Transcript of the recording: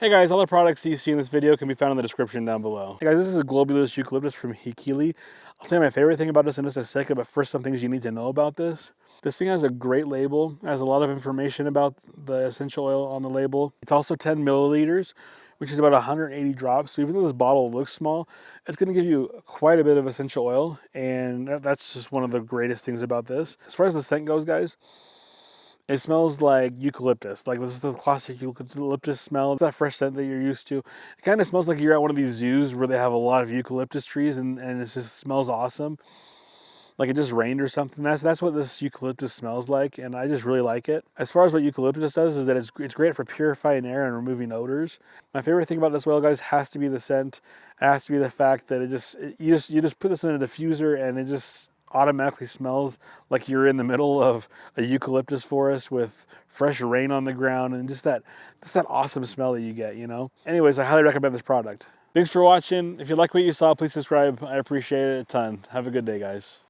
Hey guys, all the products that you see in this video can be found in the description down below. Hey guys, this is a globulus eucalyptus from Hiqili. I'll tell you my favorite thing about this in just a second, but first some things you need to know about this. This thing has a great label. It has a lot of information about the essential oil on the label. It's also 10 milliliters, which is about 180 drops. So even though this bottle looks small, it's going to give you quite a bit of essential oil, and that's just one of the greatest things about this. As far as the scent goes, guys, it smells like eucalyptus. Like, this is the classic eucalyptus smell. It's that fresh scent that you're used to. It kind of smells like you're at one of these zoos where they have a lot of eucalyptus trees and it just smells awesome. Like it just rained or something. That's what this eucalyptus smells like, and I just really like it. As far as what eucalyptus does is that it's great for purifying air and removing odors. My favorite thing about this oil, guys, has to be the scent. It has to be the fact that you just put this in a diffuser and it just automatically smells like you're in the middle of a eucalyptus forest with fresh rain on the ground and just that awesome smell that you get, you know? Anyways, I highly recommend this product. Thanks for watching. If you like what you saw, please subscribe. I appreciate it a ton. Have a good day, guys.